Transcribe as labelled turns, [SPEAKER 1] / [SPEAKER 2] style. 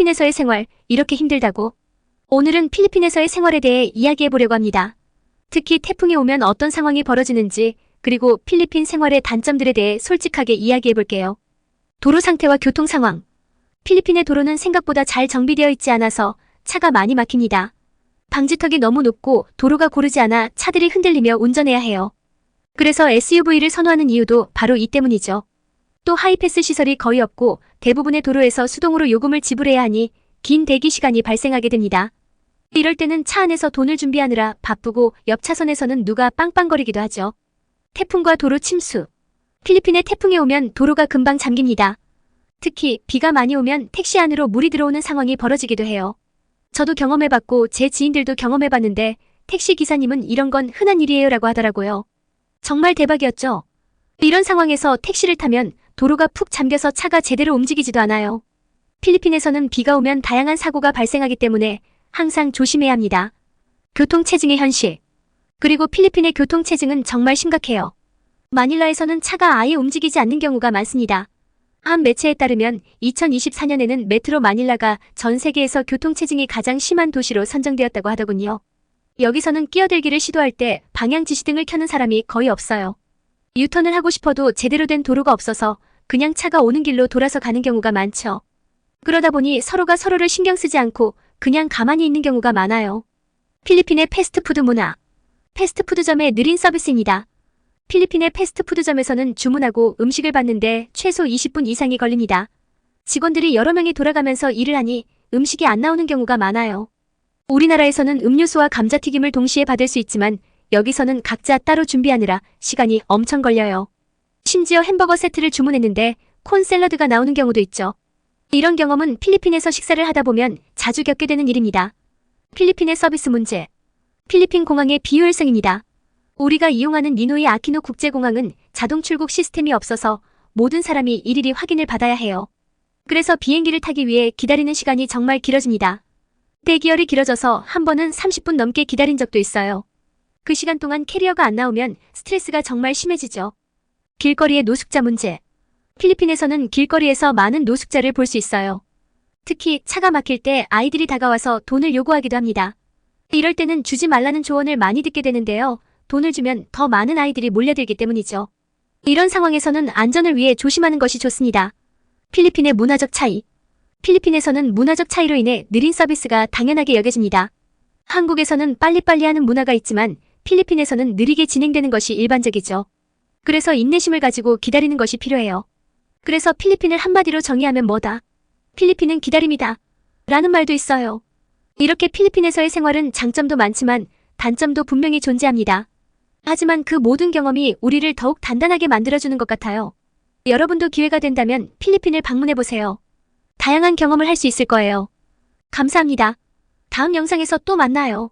[SPEAKER 1] 필리핀에서의 생활, 이렇게 힘들다고? 오늘은 필리핀에서의 생활에 대해 이야기해 보려고 합니다. 특히 태풍이 오면 어떤 상황이 벌어지는지, 그리고 필리핀 생활의 단점들에 대해 솔직하게 이야기해 볼게요. 도로 상태와 교통 상황. 필리핀의 도로는 생각보다 잘 정비되어 있지 않아서 차가 많이 막힙니다. 방지턱이 너무 높고 도로가 고르지 않아 차들이 흔들리며 운전해야 해요. 그래서 SUV를 선호하는 이유도 바로 이 때문이죠. 또 하이패스 시설이 거의 없고 대부분의 도로에서 수동으로 요금을 지불해야 하니 긴 대기 시간이 발생하게 됩니다. 이럴 때는 차 안에서 돈을 준비하느라 바쁘고 옆 차선에서는 누가 빵빵거리기도 하죠. 태풍과 도로 침수. 필리핀에 태풍이 오면 도로가 금방 잠깁니다. 특히 비가 많이 오면 택시 안으로 물이 들어오는 상황이 벌어지기도 해요. 저도 경험해봤고 제 지인들도 경험해봤는데 택시 기사님은 이런 건 흔한 일이에요 라고 하더라고요. 정말 대박이었죠. 이런 상황에서 택시를 타면 도로가 푹 잠겨서 차가 제대로 움직이지도 않아요. 필리핀에서는 비가 오면 다양한 사고가 발생하기 때문에 항상 조심해야 합니다. 교통체증의 현실. 그리고 필리핀의 교통체증은 정말 심각해요. 마닐라에서는 차가 아예 움직이지 않는 경우가 많습니다. 한 매체에 따르면 2024년에는 메트로 마닐라가 전 세계에서 교통체증이 가장 심한 도시로 선정되었다고 하더군요. 여기서는 끼어들기를 시도할 때 방향 지시등을 켜는 사람이 거의 없어요. 유턴을 하고 싶어도 제대로 된 도로가 없어서 그냥 차가 오는 길로 돌아서 가는 경우가 많죠. 그러다 보니 서로가 서로를 신경 쓰지 않고 그냥 가만히 있는 경우가 많아요. 필리핀의 패스트푸드 문화. 패스트푸드점의 느린 서비스입니다. 필리핀의 패스트푸드점에서는 주문하고 음식을 받는데 최소 20분 이상이 걸립니다. 직원들이 여러 명이 돌아가면서 일을 하니 음식이 안 나오는 경우가 많아요. 우리나라에서는 음료수와 감자튀김을 동시에 받을 수 있지만 여기서는 각자 따로 준비하느라 시간이 엄청 걸려요. 심지어 햄버거 세트를 주문했는데 콘 샐러드가 나오는 경우도 있죠. 이런 경험은 필리핀에서 식사를 하다 보면 자주 겪게 되는 일입니다. 필리핀의 서비스 문제. 필리핀 공항의 비효율성입니다. 우리가 이용하는 니노이 아키노 국제공항은 자동 출국 시스템이 없어서 모든 사람이 일일이 확인을 받아야 해요. 그래서 비행기를 타기 위해 기다리는 시간이 정말 길어집니다. 대기열이 길어져서 한 번은 30분 넘게 기다린 적도 있어요. 그 시간 동안 캐리어가 안 나오면 스트레스가 정말 심해지죠. 길거리의 노숙자 문제. 필리핀에서는 길거리에서 많은 노숙자를 볼 수 있어요. 특히 차가 막힐 때 아이들이 다가와서 돈을 요구하기도 합니다. 이럴 때는 주지 말라는 조언을 많이 듣게 되는데요. 돈을 주면 더 많은 아이들이 몰려들기 때문이죠. 이런 상황에서는 안전을 위해 조심하는 것이 좋습니다. 필리핀의 문화적 차이. 필리핀에서는 문화적 차이로 인해 느린 서비스가 당연하게 여겨집니다. 한국에서는 빨리빨리 하는 문화가 있지만 필리핀에서는 느리게 진행되는 것이 일반적이죠. 그래서 인내심을 가지고 기다리는 것이 필요해요. 그래서 필리핀을 한마디로 정의하면 뭐다? 필리핀은 기다림이다. 라는 말도 있어요. 이렇게 필리핀에서의 생활은 장점도 많지만 단점도 분명히 존재합니다. 하지만 그 모든 경험이 우리를 더욱 단단하게 만들어주는 것 같아요. 여러분도 기회가 된다면 필리핀을 방문해보세요. 다양한 경험을 할 수 있을 거예요. 감사합니다. 다음 영상에서 또 만나요.